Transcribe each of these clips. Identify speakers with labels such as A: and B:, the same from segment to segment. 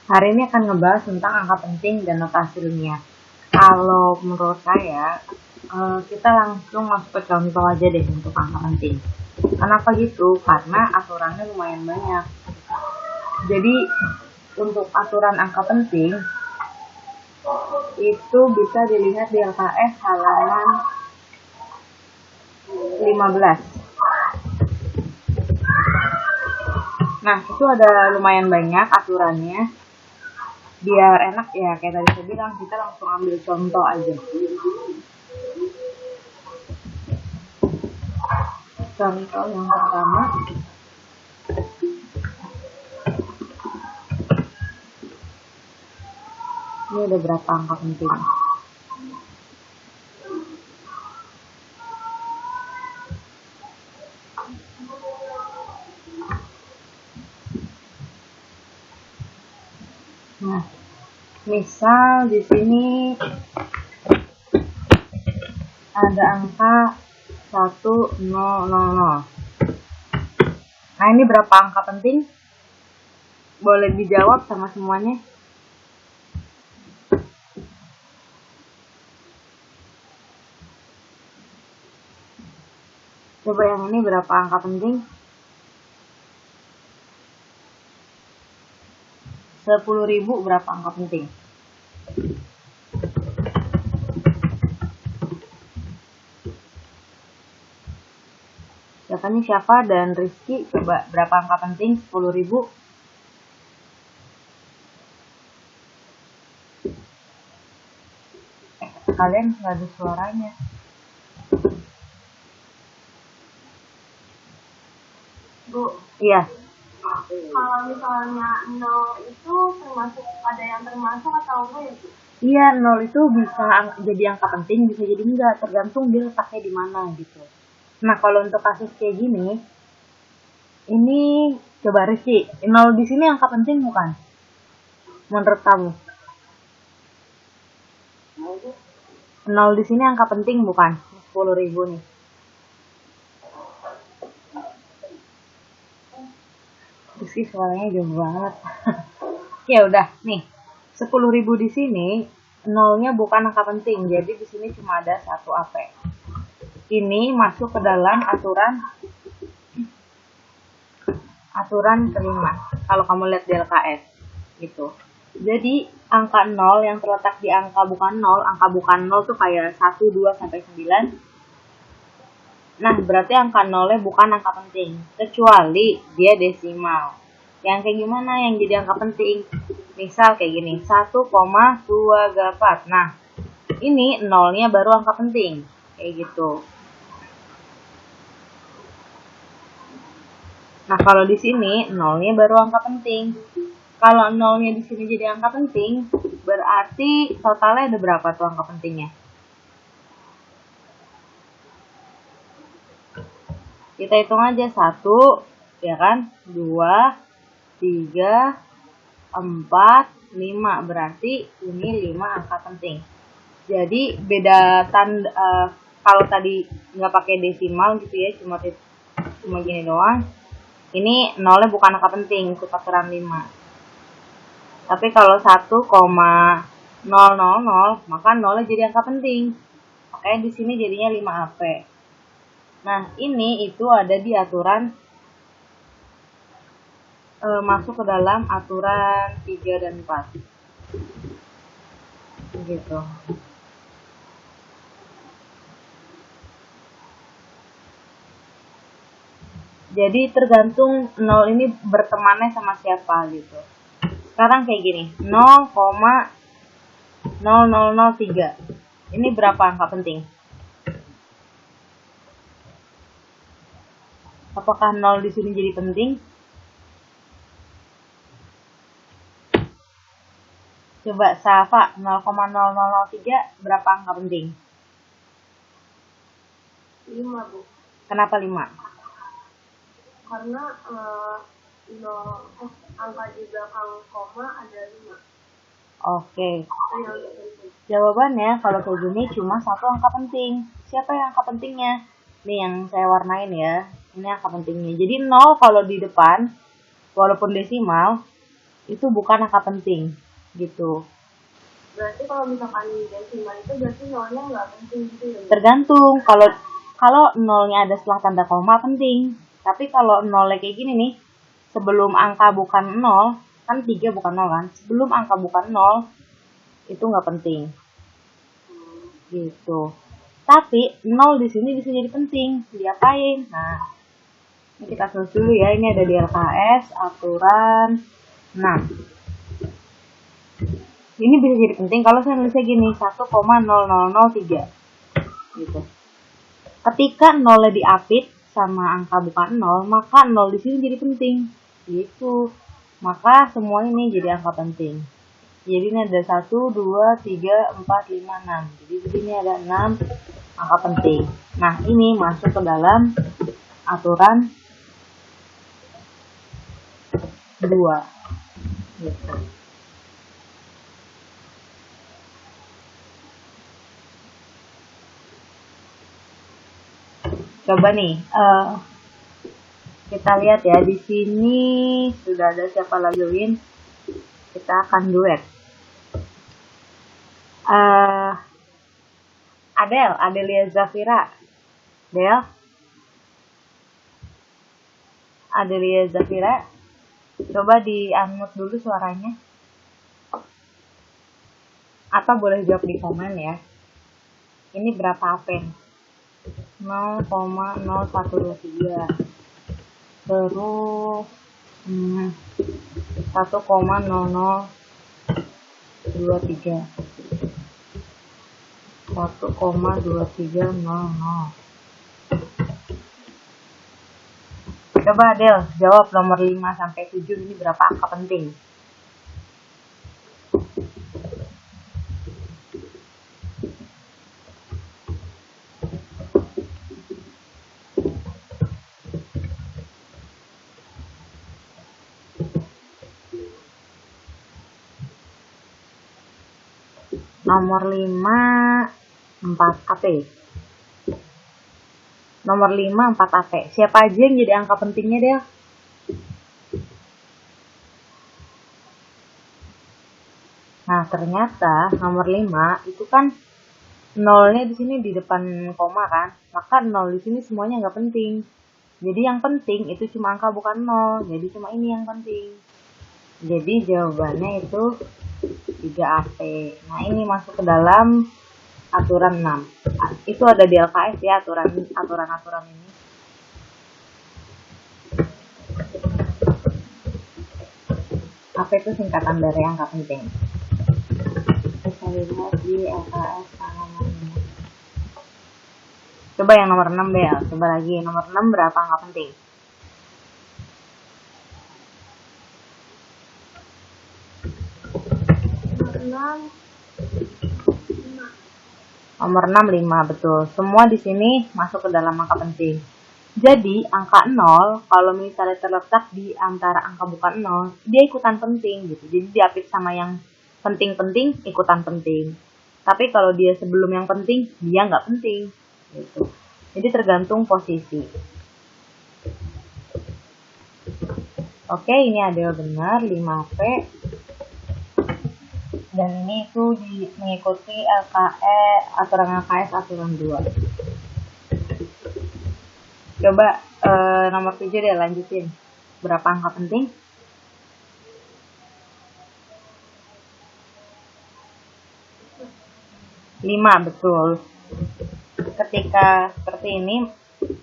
A: Hari ini akan ngebahas tentang angka penting dan notasi ilmiah. Kalau menurut saya, kita langsung masuk ke contoh aja deh untuk angka penting. Kenapa gitu? Karena aturannya lumayan banyak. Jadi, untuk aturan angka penting, itu bisa dilihat di LKS halaman 15. Nah, itu ada lumayan banyak aturannya. Biar enak ya, kayak tadi saya bilang, kita langsung ambil contoh aja. Contoh yang pertama, ini ada berapa angka penting? Nah, misal di sini ada angka 1000. Nah, ini berapa angka penting? Boleh dijawab sama semuanya? Coba yang ini berapa angka penting? 10.000 berapa angka penting? Siapa nih, Syafa dan Rizky? Coba berapa angka penting 10.000? Kalian nggak ada suaranya.
B: Bu,
A: Iya.
B: kalau misalnya 0 itu termasuk, ada yang termasuk atau enggak ya, Bu?
A: Iya, 0 itu bisa jadi angka penting, bisa jadi enggak, tergantung dia letaknya di mana gitu. Nah, kalau untuk kasus kayak gini, ini coba Rizky, 0 di sini angka penting bukan? Menurut kamu? 0 di sini angka penting bukan? 10.000 nih. Rizky suaranya jauh banget. Ya udah, nih. 10.000 di sini, nolnya bukan angka penting, jadi di sini cuma ada 1 AP. Ini masuk ke dalam aturan kelima. Kalau kamu lihat di LKS gitu. Jadi angka 0 yang terletak di angka bukan 0, angka bukan 0 tuh kayak 1, 2 sampai 9. Nah, berarti angka 0-nya bukan angka penting, kecuali dia desimal. Yang kayak gimana yang jadi angka penting? Misal kayak gini, 1,284. Nah, ini 0-nya baru angka penting. Kayak gitu. Nah, kalau di sini 0-nya baru angka penting. Kalau 0-nya di sini jadi angka penting, berarti totalnya ada berapa tuh angka pentingnya? Kita hitung aja, 1, ya kan? 2, 3, 4, 5. Berarti ini 5 angka penting. Jadi beda tanda, kalau tadi nggak pakai desimal gitu ya, cuma gini doang. Ini 0-nya bukan angka penting, ikut aturan 5. Tapi kalau 1,000, maka 0-nya jadi angka penting. Makanya di sini jadinya 5 AP. Nah, ini itu ada di aturan, masuk ke dalam aturan 3 dan 4. Gitu. Jadi tergantung 0 ini bertemannya sama siapa gitu. Sekarang kayak gini, 0,0003. Ini berapa angka penting? Apakah 0 di sini jadi penting? Coba Safa, 0,0003 berapa angka penting?
B: 5, Bu.
A: Kenapa 5?
B: Karena angka di belakang koma ada 5.
A: Oke.
B: Itu yang penting.
A: Jawabannya kalau kayak gini cuma 1 angka penting. Siapa yang angka pentingnya? Nih yang saya warnain ya. Ini angka pentingnya. Jadi 0 kalau di depan, walaupun desimal, itu bukan angka penting gitu.
B: Berarti kalau misalkan desimal itu berarti nolnya nggak penting gitu ya?
A: Tergantung, kalau nolnya ada setelah tanda koma penting. Tapi kalau nolnya kayak gini nih, sebelum angka bukan 0, kan 3 bukan 0 kan? Sebelum angka bukan 0, itu nggak penting. Gitu. Tapi 0 di sini bisa jadi penting. Diapain? Nah, ini kita tulis dulu ya. Ini ada di LKS, aturan 6. Ini bisa jadi penting kalau saya nulisnya gini, 1,0003. Gitu. Ketika 0 diapit sama angka bukan 0, maka 0 di sini jadi penting. Gitu. Maka semua ini jadi angka penting. Jadi ini ada 1, 2, 3, 4, 5, 6. Jadi di sini ada 6 angka penting. Nah, ini masuk ke dalam aturan 2. Gitu. Coba nih, kita lihat ya, di sini sudah ada siapa lagi join. Kita akan duet. Adelia Zafira. Adelia Zafira. Coba di-unmute dulu suaranya. Atau boleh jawab di komen ya. Ini berapa apen? 0,0123. Terus 1,0023. 1,2300. Coba Adel, jawab nomor 5 sampai 7 ini berapa angka penting? Nomor 5 4 AP. Nomor 5 4 AP. Siapa aja yang jadi angka pentingnya deh? Nah, ternyata nomor 5 itu kan nolnya di sini di depan koma kan. Maka 0 di sini semuanya nggak penting. Jadi yang penting itu cuma angka bukan 0. Jadi cuma ini yang penting. Jadi jawabannya itu 3 AP. Nah, ini masuk ke dalam aturan 6. Itu ada di LKS ya, aturan-aturan ini. Apa itu singkatan dari angka penting? Kita lihat di LKS halamannya. Coba yang nomor 6 deh. Coba lagi, nomor 6 berapa angka penting? Nomor 6 5, betul. Semua di sini masuk ke dalam angka penting. Jadi, angka 0 kalau misalnya terletak di antara angka bukan 0, dia ikutan penting gitu. Jadi diapit sama yang penting-penting, ikutan penting. Tapi kalau dia sebelum yang penting, dia nggak penting gitu. Jadi tergantung posisi. Oke, ini ada benar 5P. Dan ini itu mengikuti aturan LKS aturan 2. Coba nomor 7 deh, lanjutin. Berapa angka penting? 5, betul. Ketika seperti ini,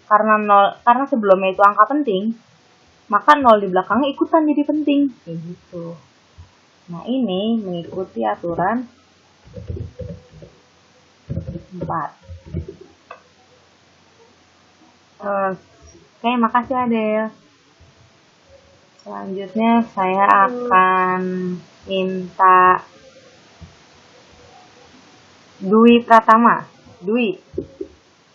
A: karena sebelumnya itu angka penting, maka 0 di belakangnya ikutan jadi penting. Kayak gitu. Nah, ini mengikuti aturan 4. Oke, makasih Adel. Selanjutnya saya akan minta Dwi Pratama. Dwi,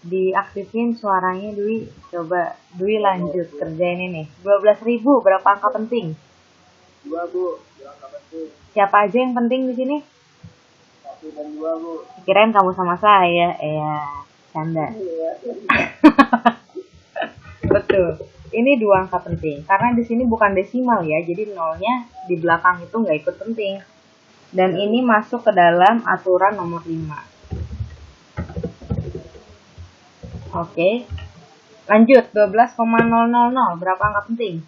A: diaktifin suaranya Dwi. Coba Dwi lanjut kerjain ini. 12.000 berapa angka penting?
C: 2 Bu, angka penting.
A: Siapa aja yang penting di sini?
C: 1 dan 2 Bu.
A: Kirain kamu sama saya. Canda.
C: Iya.
A: Betul. ini 2 angka penting. Karena di sini bukan desimal ya, jadi nolnya di belakang itu nggak ikut penting. Dan ini masuk ke dalam aturan nomor 5. Oke. Lanjut, 12,000. Berapa angka penting?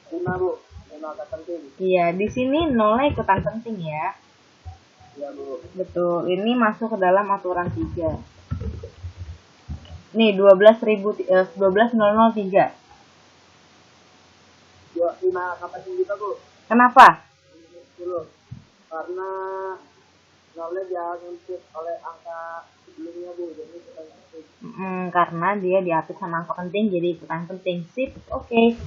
C: 5 Bu, 5 angka penting.
A: Iya, di sini nolnya ikutan penting ya.
C: Iya Bu.
A: Betul, ini masuk ke dalam aturan 3. Nih, 12.003.
C: 5 angka penting juga Bu.
A: Kenapa?
C: Dulu. Karena nolnya diangkut oleh angka sebelumnya Bu, jadi ikutan penting.
A: Karena dia diatur sama angka penting, jadi ikutan penting. Sip, oke.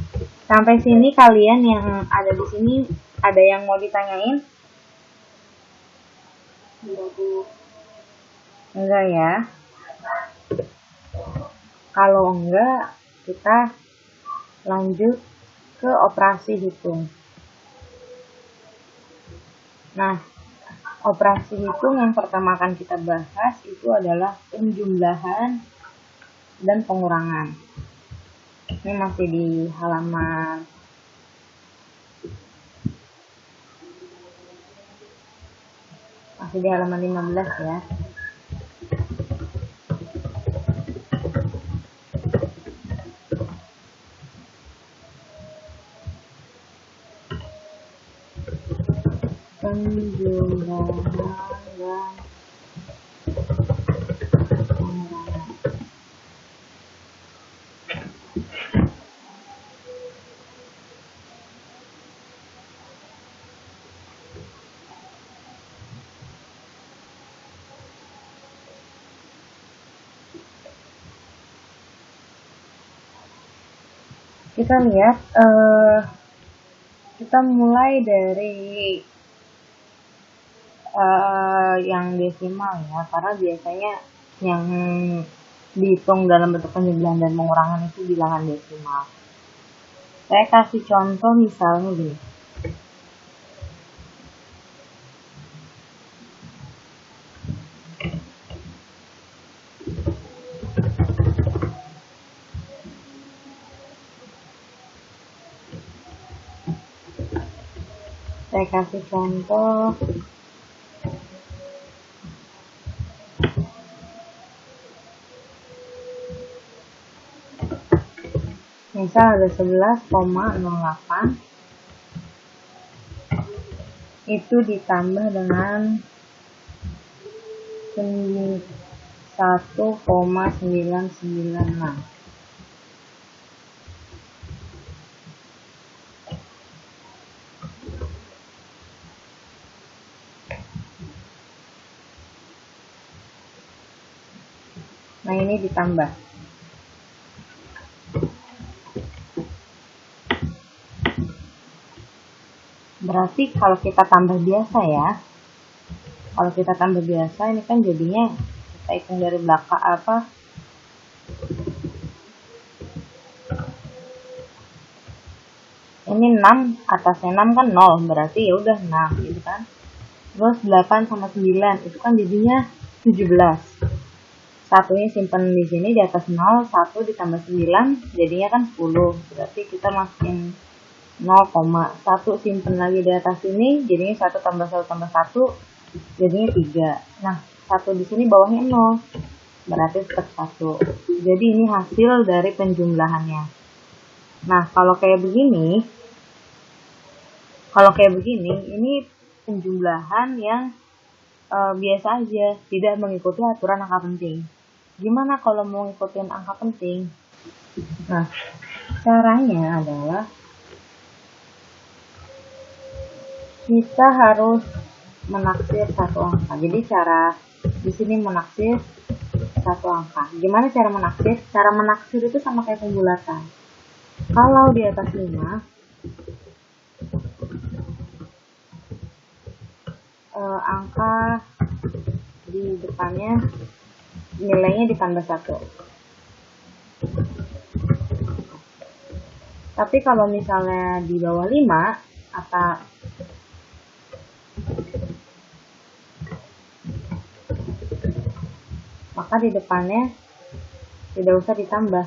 A: Sampai sini kalian yang ada di sini ada yang mau ditanyain?
B: Iya Bu.
A: Enggak ya? Kalau enggak, kita lanjut ke operasi hitung. Nah, operasi hitung yang pertama akan kita bahas itu adalah penjumlahan dan pengurangan. Ini masih di halaman masih di halaman 15 ya. Penjumlahan dan pengurangan. Kita lihat, kita mulai dari yang desimal ya, karena biasanya yang dihitung dalam bentuk penjumlahan dan pengurangan itu bilangan desimal. Saya kasih contoh misalnya gini. Saya kasih contoh misal ada 11,08 itu ditambah dengan 1,996. Nah, ini ditambah. Berarti kalau kita tambah biasa ya, kalau kita tambah biasa ini kan jadinya kita hitung dari belakang apa? Ini 6, atasnya 6 kan 0, berarti ya udah 6 gitu kan. Terus 8 sama 9 itu kan jadinya 17. Satunya simpen di sini di atas 0, 1 ditambah 9 jadinya kan 10. Berarti kita masukin 0,1 simpen lagi di atas sini jadinya 1 tambah 1 tambah 1 jadinya 3. Nah, 1 di sini bawahnya 0 berarti tetap 1. Jadi ini hasil dari penjumlahannya. Nah, kalau kayak begini ini penjumlahan yang biasa aja, tidak mengikuti aturan angka penting. Gimana kalau mau ngikutin angka penting? Nah, caranya adalah kita harus menaksir satu angka. Jadi cara di sini menaksir satu angka. Gimana cara menaksir? Cara menaksir itu sama kayak pembulatan. Kalau di atas 5, angka di depannya nilainya ditambah 1. Tapi kalau misalnya di bawah 5 atau maka di depannya tidak usah ditambah.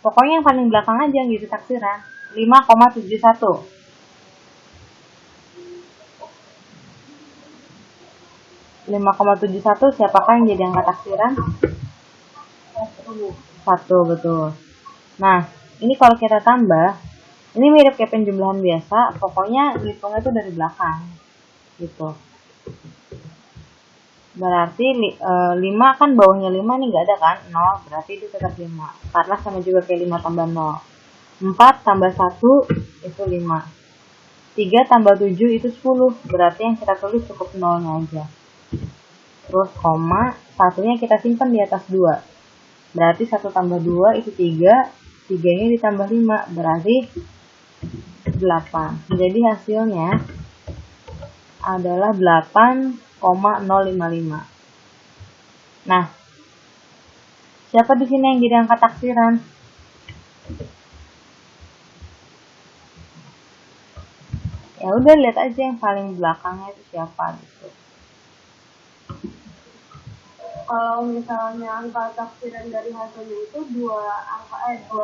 A: Pokoknya yang paling belakang aja yang jadi taksiran. 5,71. 5,71 siapakah yang jadi angka taksiran? 1, betul. Nah, ini kalau kita tambah, ini mirip kayak penjumlahan biasa, pokoknya hitungnya itu dari belakang. Gitu. Berarti 5 kan bawahnya 5 nih nggak ada kan? 0, berarti itu tetap 5. Karena sama juga kayak 5 tambah 0. 4 tambah 1 itu 5. 3 tambah 7 itu 10. Berarti yang kita tulis cukup 0-nya aja. Terus koma, satunya kita simpan di atas 2. Berarti 1 tambah 2 itu 3. 3-nya ditambah 5. Berarti 8. Jadi hasilnya adalah 8,055. Nah, siapa di sini yang jadi angka taksiran? Ya udah, lihat aja yang paling belakangnya itu siapa gitu.
B: Kalau misalnya angka taksiran dari hasilnya itu dua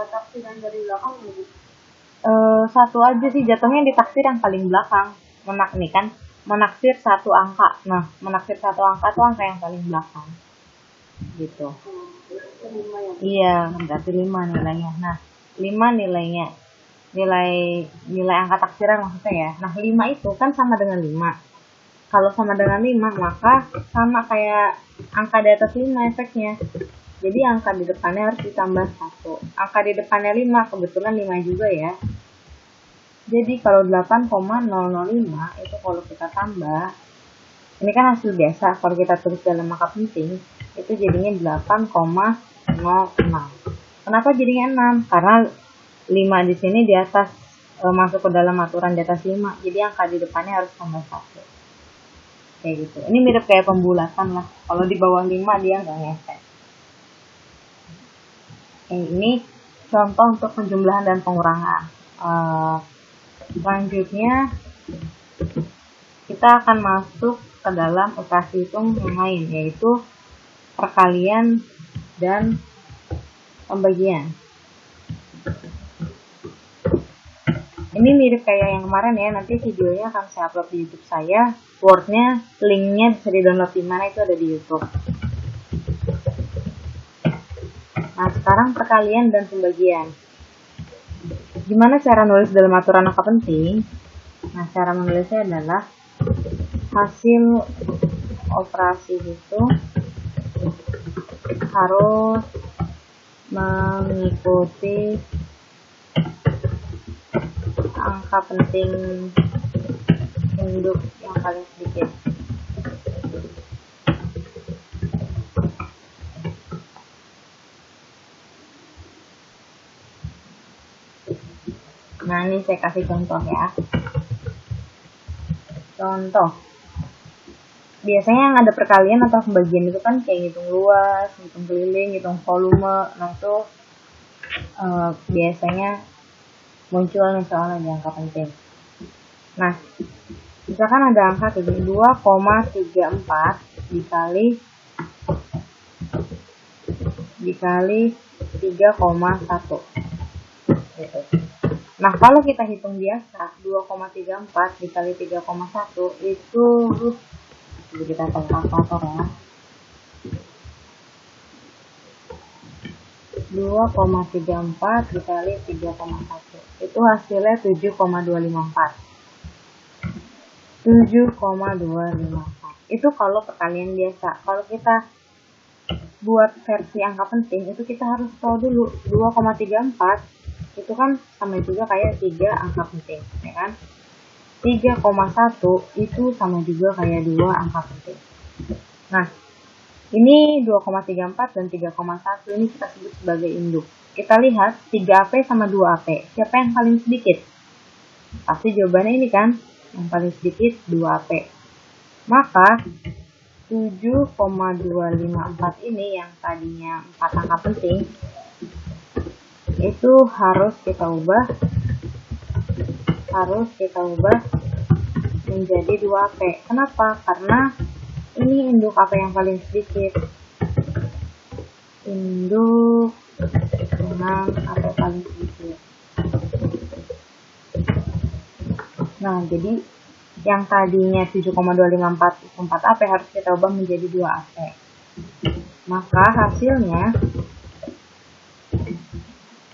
B: taksiran dari belakang gitu.
A: Satu aja sih jatuhnya di taksir yang paling belakang. Nih kan menaksir satu angka. Nah, menaksir satu angka itu angka yang paling belakang. Gitu. Iya, berarti 5 nilainya. Nah, 5 nilainya. Nilai angka taksiran maksudnya ya. Nah, 5 itu kan sama dengan 5. Kalau sama dengan 5, maka sama kayak angka di atas 5 efeknya. Jadi angka di depannya harus ditambah 1. Angka di depannya 5, kebetulan 5 juga ya. Jadi kalau 8,005 itu kalau kita tambah, ini kan hasil biasa, kalau kita tulis dalam angka penting, itu jadinya 8,06. Kenapa jadinya 6? Karena 5 di sini di atas, masuk ke dalam aturan di atas 5, jadi angka di depannya harus tambah 1. Kayak gitu. Ini mirip kayak pembulatan lah. Kalau di bawah 5 dia nggak ngefek. Ini contoh untuk penjumlahan dan pengurangan. Selanjutnya kita akan masuk ke dalam operasi hitung yang lain, yaitu perkalian dan pembagian. Ini mirip kayak yang kemarin ya, nanti videonya akan saya upload di YouTube saya. Word-nya, link-nya bisa di-download di mana, itu ada di YouTube. Nah, sekarang perkalian dan pembagian. Gimana cara nulis dalam aturan angka penting? Nah, cara menulisnya adalah hasil operasi hitung harus mengikuti angka penting induk yang paling sedikit. Nah, ini saya kasih contoh ya. Contoh. Biasanya yang ada perkalian atau pembagian itu kan kayak hitung luas, hitung keliling, hitung volume. Nah, itu biasanya muncul nih soalnya di angka penting. Nah, misalkan ada angka 2,34 dikali 3,1 gitu. Nah, kalau kita hitung biasa 2,34 dikali 3,1 itu kita pakai kalkulator ya. 2,34 dikali 3,1 itu hasilnya 7,254. 7,254 itu kalau perkalian biasa. Kalau kita buat versi angka penting itu kita harus tahu dulu 2,34 itu kan sama juga kayak 3 angka penting, ya kan? 3,1 itu sama juga kayak 2 angka penting. Nah, ini 2,34 dan 3,1 ini kita sebut sebagai induk. Kita lihat 3AP sama 2AP. Siapa yang paling sedikit? Pasti jawabannya ini kan, yang paling sedikit 2AP. Maka 7,254 ini yang tadinya 4 angka penting itu harus kita ubah menjadi 2AP. Kenapa? Karena ini induk AP yang paling sedikit. Induk menang AP paling sedikit. Nah, jadi yang tadinya 7,254 itu 4 AP harus kita ubah menjadi 2 AP. Maka hasilnya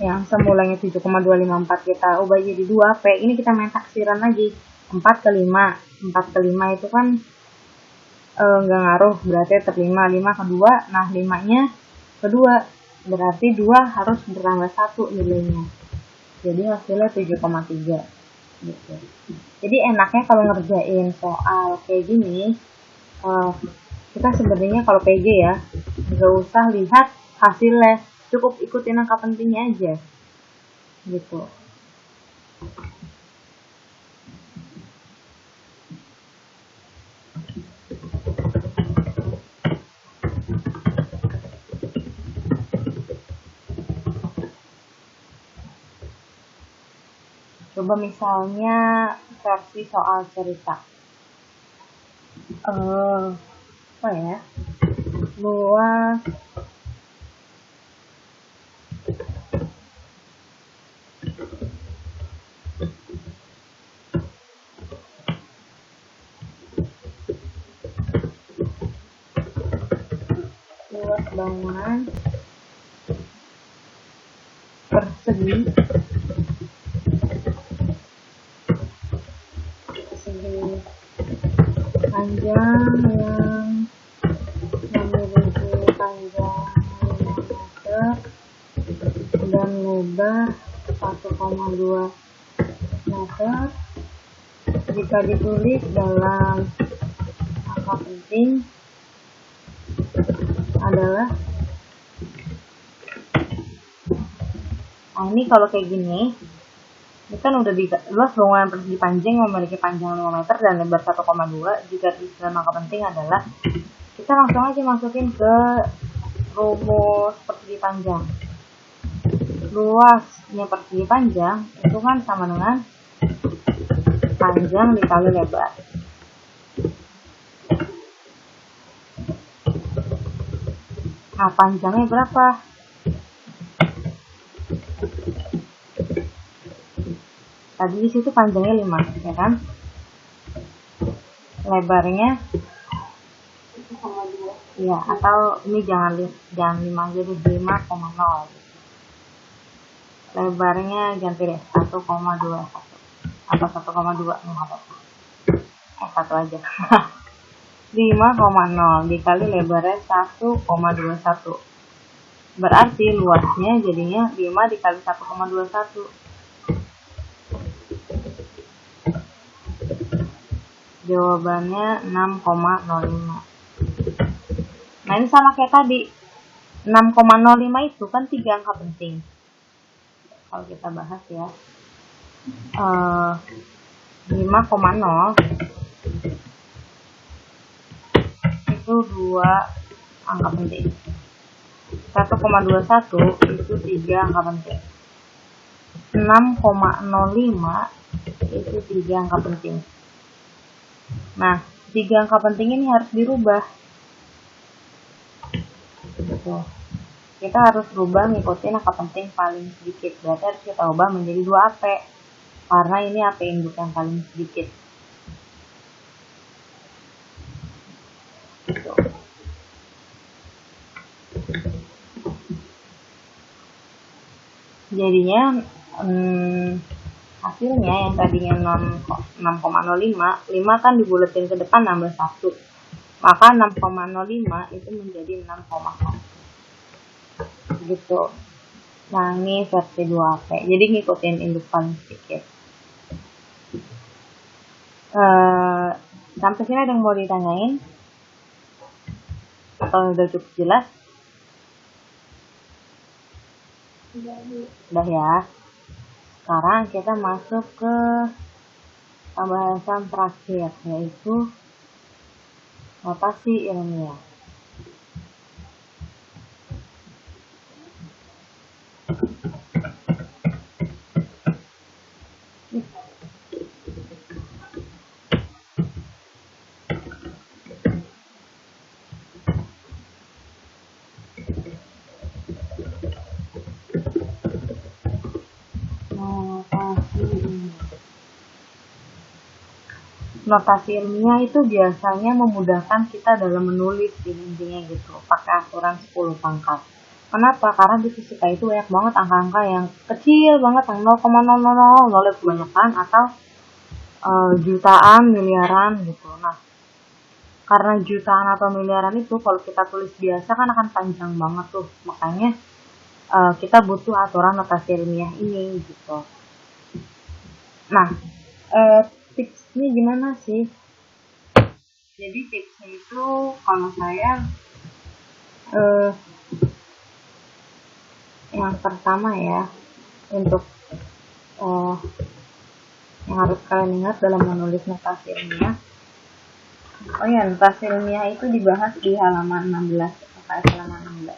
A: yang semulanya 7,254 kita ubah jadi 2 AP. Ini kita main taksiran lagi. 4 ke 5. 4 ke 5 itu kan nggak ngaruh, berarti tetap 5. 5 ke 2, nah 5-nya ke 2. Berarti 2 harus bertambah 1 nilainya. Jadi hasilnya 7,3 gitu. Jadi enaknya kalau ngerjain soal kayak gini, kita sebenarnya kalau PG ya, nggak usah lihat hasilnya, cukup ikutin angka pentingnya aja gitu. Coba misalnya versi soal cerita. Apa ya? Luas bangunan persegi panjang yang memiliki panjang 5 meter dan lebar 1,2 meter jika ditulis dalam angka penting adalah, nah ini kalau kayak gini, ini kan udah di luas bangunan persegi panjang memiliki panjang 5 meter dan lebar 1,2. Jika dalam angka penting adalah, kita langsung aja masukin ke rumus persegi panjang. Luasnya persegi panjang itu kan sama dengan panjang dikali lebar. Nah, panjangnya berapa? Tadi di situ panjangnya 5, ya kan? Lebarnya
B: 1,2.
A: ya, atau ini jangan 5 aja deh, 5,0. Lebarnya ganti deh 1,21 atau 1,2, nggak apa-apa. 1 aja. 5,0 dikali lebarnya 1,21. Berarti luasnya jadinya 5 dikali 1,21. Jawabannya 6,05. Nah, ini sama kayak tadi. 6,05 itu kan 3 angka penting. Kalau kita bahas ya. 5,0 itu 2 angka penting. 1,21 itu 3 angka penting. 6,05 itu 3 angka penting. Nah, 3 angka penting ini harus dirubah. Gitu. Kita harus rubah ngikutin angka penting paling sedikit. Berarti harus kita ubah menjadi 2 AP. Karena ini AP induk yang paling sedikit. Gitu. Jadinya hasilnya yang tadinya 6,05, 5 kan dibuletin ke depan nambah 1. Maka 6,05 itu menjadi 6,1. Gitu. Nah, ini versi 2 AP. Jadi ngikutin induk paling sedikit. Sampai sini ada yang mau ditanyain? Atau udah cukup jelas? Udah ya. Sekarang kita masuk ke pembahasan terakhir, yaitu notasi ilmiah. notasi ilmiah itu biasanya memudahkan kita dalam menulis intinya gitu, pakai aturan 10 pangkat. Kenapa? Karena di fisika itu banyak banget angka-angka yang kecil banget, yang 0,000 kebanyakan, atau jutaan, miliaran gitu. Nah, karena jutaan atau miliaran itu kalau kita tulis biasa kan akan panjang banget tuh. Makanya kita butuh aturan notasi ilmiah ini gitu. Nah, tipsnya gimana sih? Jadi tipsnya itu kalau saya yang pertama ya, untuk yang harus kalian ingat dalam menulis notasi ilmiah. Oh ya, notasi ilmiah itu dibahas di halaman 16, UKS halaman 16.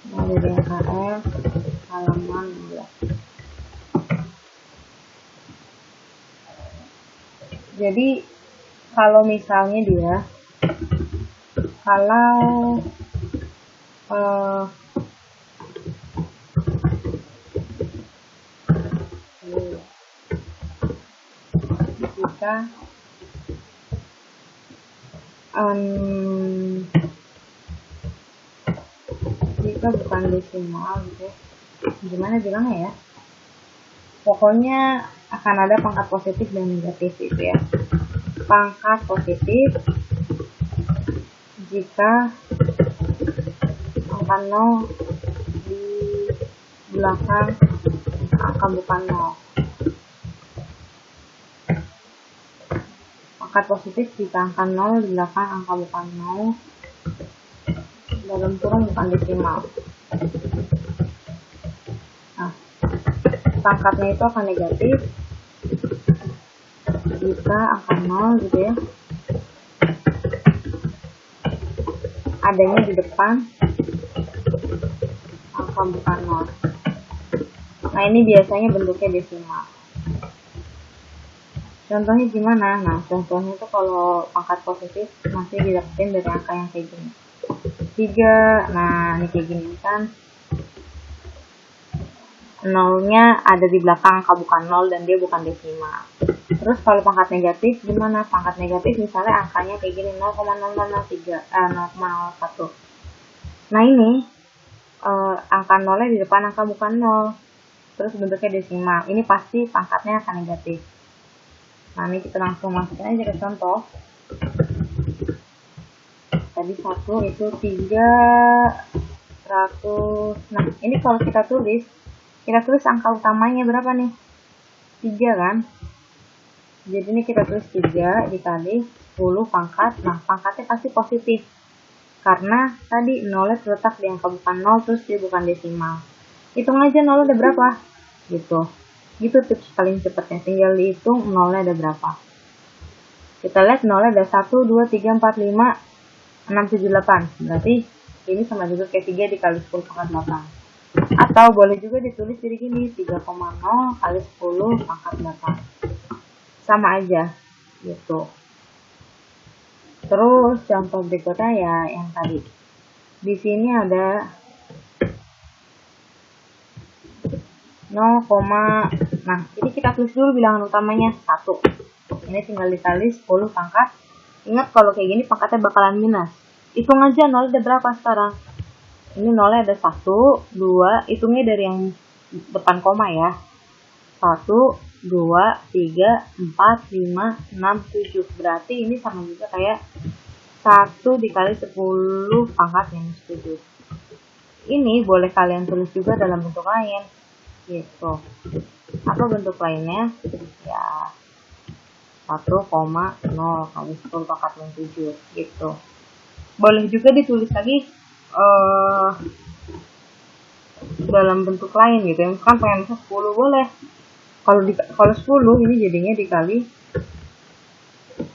A: Nah, dari UKS halaman 16. Jadi kalau misalnya dia jika bukan desimal gitu, gimana bilangnya ya, pokoknya akan ada pangkat positif dan negatif itu ya. Pangkat positif jika angka 0 di belakang angka bukan 0. Pangkat positif jika angka 0 di belakang angka bukan 0 dalam kurung bukan desimal. Nah, pangkatnya itu akan negatif jika angka 0 gitu ya adanya di depan angka bukan 0. Nah, ini biasanya bentuknya desimal. Contohnya gimana? Nah, contohnya itu kalau pangkat positif masih didapetin dari angka yang kayak gini. 3, nah ini kayak gini kan 0-nya ada di belakang angka bukan 0 dan dia bukan desimal. Terus kalau pangkat negatif gimana? Pangkat negatif misalnya angkanya kayak gini 0,0003, 0,01. Nah ini angka 0-nya di depan angka bukan 0. Terus bentuknya desimal. Ini pasti pangkatnya akan negatif. Nah ini kita langsung masukin aja ke contoh. Tadi 1 itu 300. Nah ini kalau kita tulis angka utamanya berapa nih? 3 kan? Jadi ini kita tulis 3 dikali 10 pangkat. Nah pangkatnya pasti positif karena tadi 0-nya terletak di angka bukan 0, terus dia bukan desimal. Hitung aja 0 ada berapa gitu. Gitu tips paling cepatnya, tinggal dihitung 0-nya ada berapa. Kita lihat 0-nya ada 1, 2, 3, 4, 5, 6, 7, 8. Berarti ini sama juga kayak 3 dikali 10 pangkat 8. Atau boleh juga ditulis jadi gini, 3,0 kali 10 pangkat 8. Sama aja gitu. Terus contoh berikutnya ya yang tadi. Di sini ada 0, nah ini kita tulis dulu bilangan utamanya 1. Ini tinggal dikali 10 pangkat. Ingat kalau kayak gini pangkatnya bakalan minus. Hitung aja 0 ada berapa sekarang. Ini 0-nya ada 1, 2, hitungnya dari yang depan koma ya. 1, 2, 3, 4, 5, 6, 7. Berarti ini sama juga kayak 1 dikali 10 pangkat minus 7. Ini boleh kalian tulis juga dalam bentuk lain. Gitu. Apa bentuk lainnya? Ya 1,0 kali 10 pangkat minus 7 gitu. Boleh juga ditulis lagi dalam bentuk lain gitu. Misalkan pengen 10 boleh. Kalau 10 ini jadinya dikali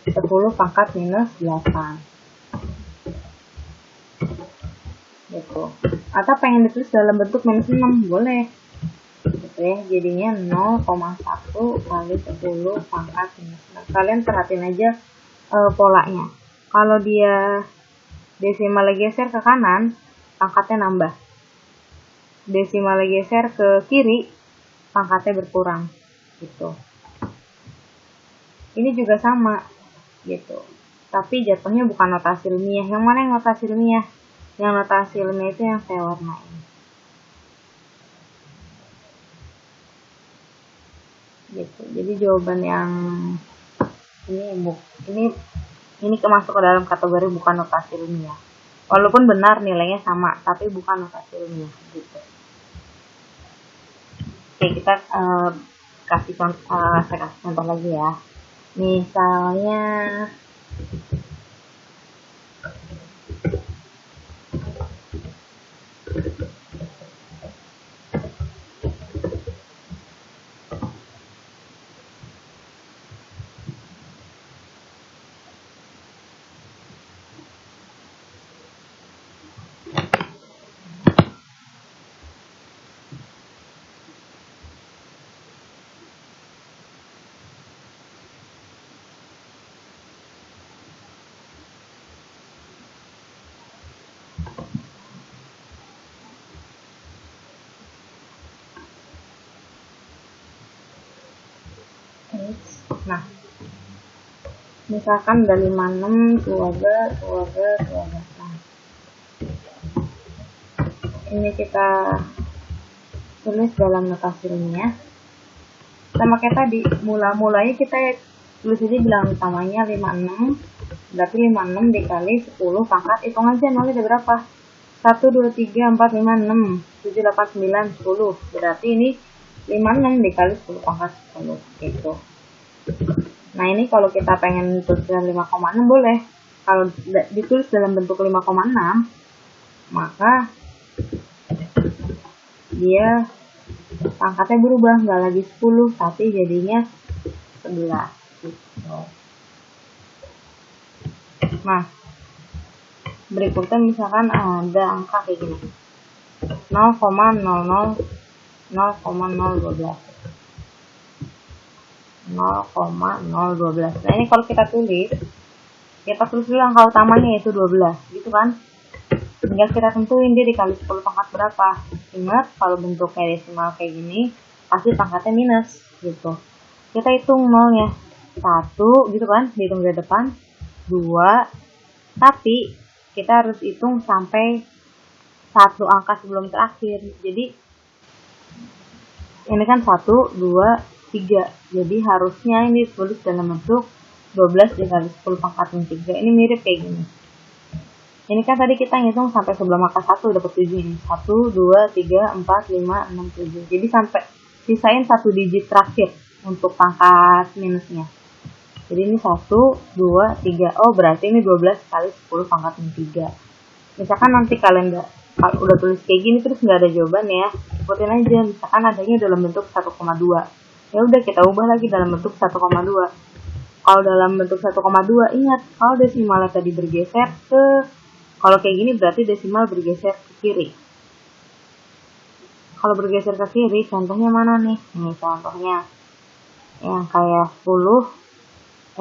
A: 10 pangkat minus 8. Gitu. Atau pengen ditulis dalam bentuk minus 6 boleh. Gitu ya, jadinya 0,1 kali 10 pangkat minus 6. Kalian perhatiin aja polanya. Kalau dia desimal geser ke kanan, pangkatnya nambah. Desimal geser ke kiri, pangkatnya berkurang gitu. Ini juga sama gitu, tapi jatuhnya bukan notasi ilmiah. Yang mana yang notasi ilmiah? Yang notasi ilmiah itu yang saya warnain gitu. Jadi jawaban yang ini masuk ke dalam kategori bukan notasi ilmiah. Walaupun benar nilainya sama, tapi bukan notasi ilmiah gitu. Oke, kita saya kasih contoh lagi ya. Misalnya misalkan ada 56 keluarga. Nah, ini kita tulis dalam notasi ilmiah. Sama kayak tadi, mulanya kita tulis aja bilang utamanya 56, berarti 56 dikali 10 pangkat, hitung aja nolnya ada berapa? 1, 2, 3, 4, 5, 6, 7, 8, 9, 10. Berarti ini 56 dikali 10 pangkat 10 gitu. Nah, ini kalau kita pengen tulis dalam 5,6 boleh. Kalau ditulis dalam bentuk 5,6, maka dia pangkatnya berubah, nggak lagi 10, tapi jadinya 11 gitu. Nah, berikutnya misalkan ada angka kayak gini, 0,00 0,012. Nah, ini kalau kita tulis dulu angka utamanya yaitu 12 gitu kan. Tinggal kita tentuin dia dikali 10 pangkat berapa. Ingat, kalau bentuknya desimal kayak gini pasti pangkatnya minus gitu. Kita hitung nolnya 1 gitu kan, dihitung dari depan, 2, tapi kita harus hitung sampai satu angka sebelum terakhir. Jadi ini kan 1, 2, 3. Jadi harusnya ini ditulis dalam bentuk 12 dikali 10 pangkat 3. Ini mirip kayak gini. Ini kan tadi kita ngitung sampai sebelum angka 1 dapat 7 ini. 1, 2, 3, 4, 5, 6, 7. Jadi sampai sisain 1 digit terakhir untuk pangkat minusnya. Jadi ini 1, 2, 3. Oh, berarti ini 12 kali 10 pangkat 3. Misalkan nanti kalian udah tulis kayak gini terus nggak ada jawaban ya, ikutin aja. Misalkan adanya dalam bentuk 1,2. Ya udah kita ubah lagi dalam bentuk 1,2. Kalau dalam bentuk 1,2, ingat kalau desimalnya tadi bergeser kalau kayak gini berarti desimal bergeser ke kiri. Kalau bergeser ke kiri, contohnya mana nih? Ini contohnya yang kayak 10,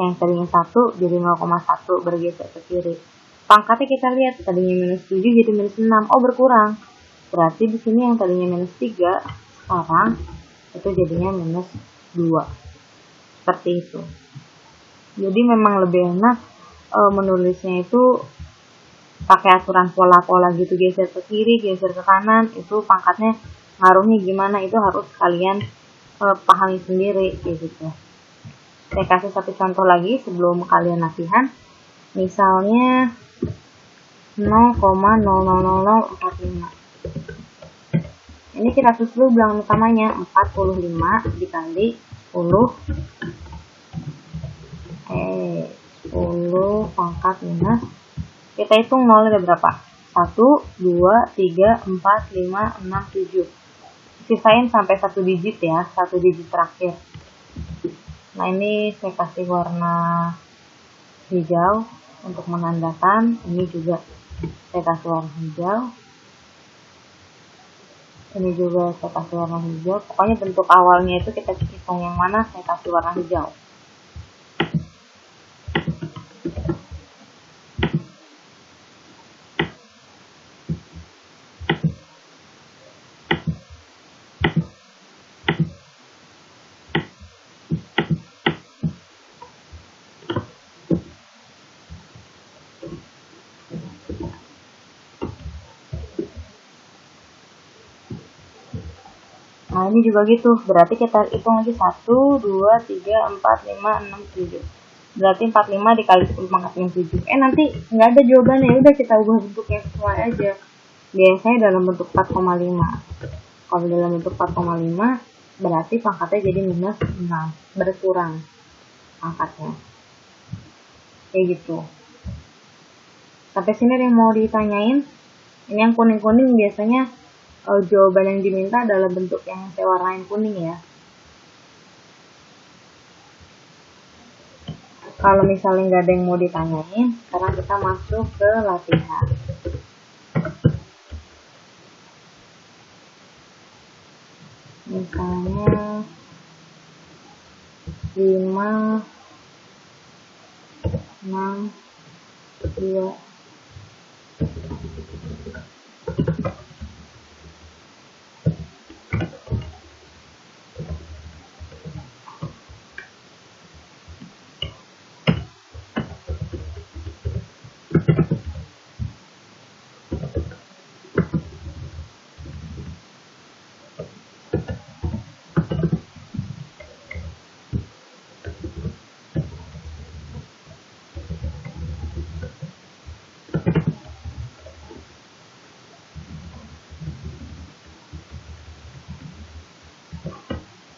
A: yang tadinya 1 jadi 0,1 bergeser ke kiri. Pangkatnya kita lihat tadinya minus 7 jadi minus 6. Oh, berkurang. Berarti di sini yang tadinya minus 3 sekarang itu jadinya minus 2. Seperti itu. Jadi memang lebih enak menulisnya itu pakai aturan pola-pola gitu, geser ke kiri, geser ke kanan, itu pangkatnya ngaruhnya gimana, itu harus kalian pahami sendiri gitu. Saya kasih satu contoh lagi sebelum kalian latihan. Misalnya 0,00045. Ini kita tulis dulu bilangan utamanya 45 dikali 10 pangkat minus, kita hitung nolnya ada berapa? 1, 2, 3, 4, 5, 6, 7. Sisain sampai 1 digit ya, 1 digit terakhir. Nah, ini saya kasih warna hijau untuk menandakan. Ini juga saya kasih warna hijau. Ini juga saya kasih warna hijau. Pokoknya bentuk awalnya itu kita hitung yang mana, saya kasih warna hijau. Ini juga gitu, berarti kita hitung lagi 1, 2, 3, 4, 5, 6, 7. Berarti 45 dikali 10 pangkat 7. Nanti nggak ada jawabannya, udah kita ubah bentuknya sesuai aja. Biasanya dalam bentuk 4,5. Kalau dalam bentuk 4,5 berarti pangkatnya jadi minus 6, berkurang pangkatnya. Kayak gitu. Sampai sini ada yang mau ditanyain? Ini yang kuning-kuning biasanya jawaban yang diminta dalam bentuk yang saya warnain kuning ya. Kalau misalnya nggak ada yang mau ditanyain, sekarang kita masuk ke latihan. Misalnya 5, 6, 2.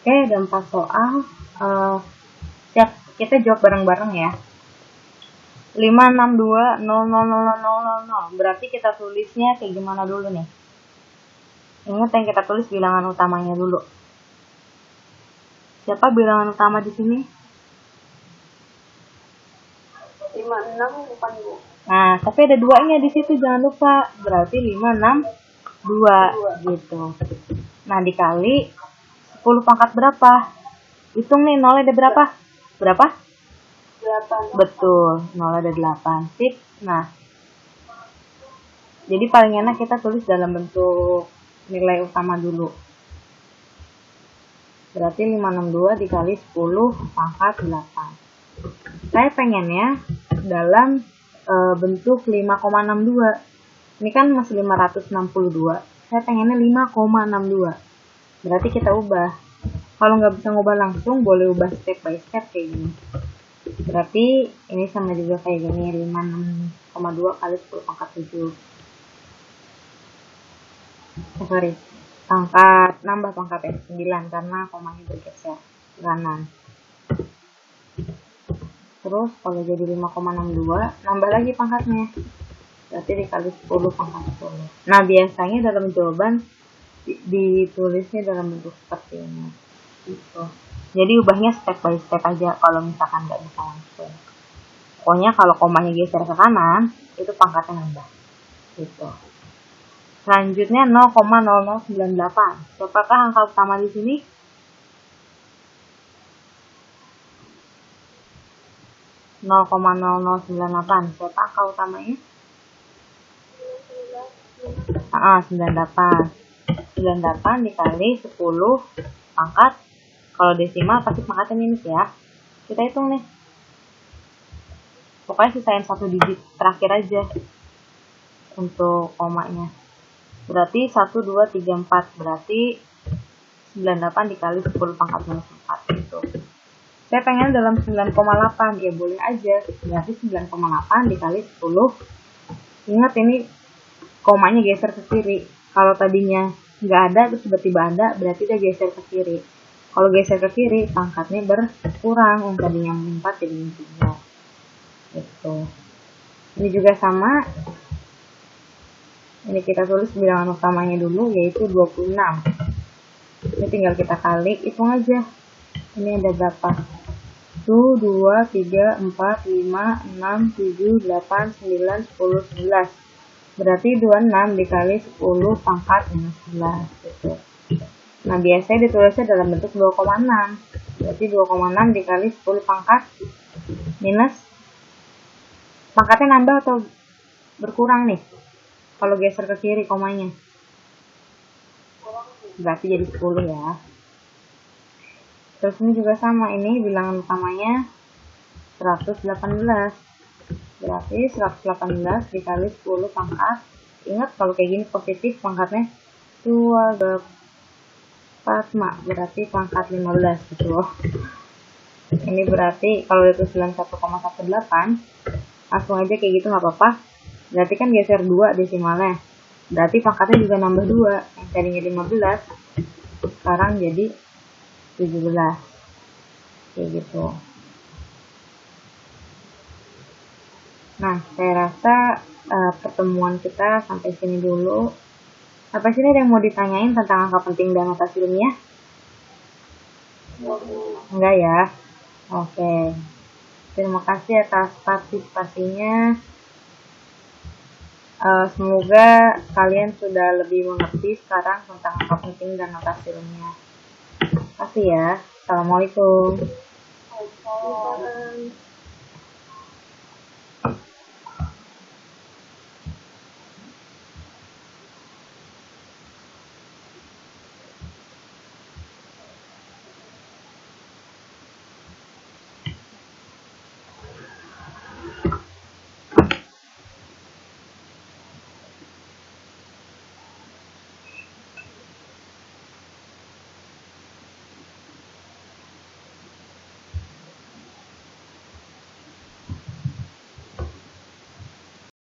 A: Oke, ada 4 soal. Siap, kita jawab bareng-bareng ya. 562000000. Berarti kita tulisnya kayak gimana dulu nih? Ingat yang kita tulis bilangan utamanya dulu. Siapa bilangan utama di sini?
B: 56 bukan Bu.
A: Nah, tapi ada 2-nya di situ, jangan lupa. Berarti 562 gitu. Nah, dikali 10 pangkat berapa? Hitung nih, nolnya ada berapa? Berapa?
B: 8.
A: Betul, nol ada 8. Sip. Nah, jadi paling enak kita tulis dalam bentuk nilai utama dulu. Berarti 562 dikali 10 pangkat 8. Saya pengennya dalam bentuk 5,62. Ini kan masih 562. Saya pengennya 5,62. Berarti kita ubah. Kalau nggak bisa ngubah langsung, boleh ubah step by step kayak gini. Berarti ini sama juga kayak gini, 56,2 kali 10 pangkat 7. Sorry, pangkat nambah pangkat 9 karena komanya bergeser ke kanan. Terus kalau jadi 5,62, nambah lagi pangkatnya. Berarti dikali 10 pangkat 10. Nah, biasanya dalam jawaban ditulisnya dalam bentuk seperti ini. Gitu. Jadi ubahnya step by step aja kalau misalkan nggak bisa langsung. Pokoknya kalau komanya geser ke kanan, itu pangkatnya nambah. Gitu. Selanjutnya 0,0098. Siapakah angka utama di sini? (0,0098). Siapa angka utamanya? 98. 98 dikali 10 pangkat. Kalau desimal pasti pangkatnya minus ya. Kita hitung nih. Pokoknya sisain 1 digit terakhir aja untuk komanya. Berarti 1, 2, 3, 4. Berarti 98 dikali 10 pangkat minus 4 gitu. Saya pengen dalam 9,8. Ya boleh aja. Berarti 9,8 dikali 10. Ingat ini komanya geser ke kiri. Kalau tadinya nggak ada terus tiba-tiba ada, berarti dia geser ke kiri. Kalau geser ke kiri, pangkatnya berkurang. Yang tadinya 4 jadi 3. Gitu. Ini juga sama. Ini kita tulis bilangan utamanya dulu, yaitu 26. Ini tinggal kita kali, hitung aja. Ini ada berapa? 1, 2, 3, 4, 5, 6, 7, 8, 9, 10, 11. Berarti 26 dikali 10 pangkat minus 11. Gitu. Nah, biasanya ditulisnya dalam bentuk 2,6. Berarti 2,6 dikali 10 pangkat minus. Pangkatnya nambah atau berkurang nih? Kalau geser ke kiri komanya. Berarti jadi 10 ya. Terus ini juga sama. Ini bilangan utamanya 118. Berarti 118 dikali 10 pangkat. Ingat kalau kayak gini positif pangkatnya 2 berapa? Fatma, berarti pangkat 15 gitu loh. Ini berarti kalau ditulis 91,18, langsung aja kayak gitu nggak apa-apa. Berarti kan geser 2 desimalnya. Berarti pangkatnya juga nambah 2. Yang tadinya 15, sekarang jadi 17. Kayak gitu. Nah, saya rasa pertemuan kita sampai sini dulu. Apa sih ada yang mau ditanyain tentang angka penting dan notasi ilmiah? Enggak ya? Oke. Terima kasih atas partisipasinya. Semoga kalian sudah lebih mengerti sekarang tentang angka penting dan notasi ilmiah. Terima kasih ya. Assalamualaikum.
B: Waalaikumsalam.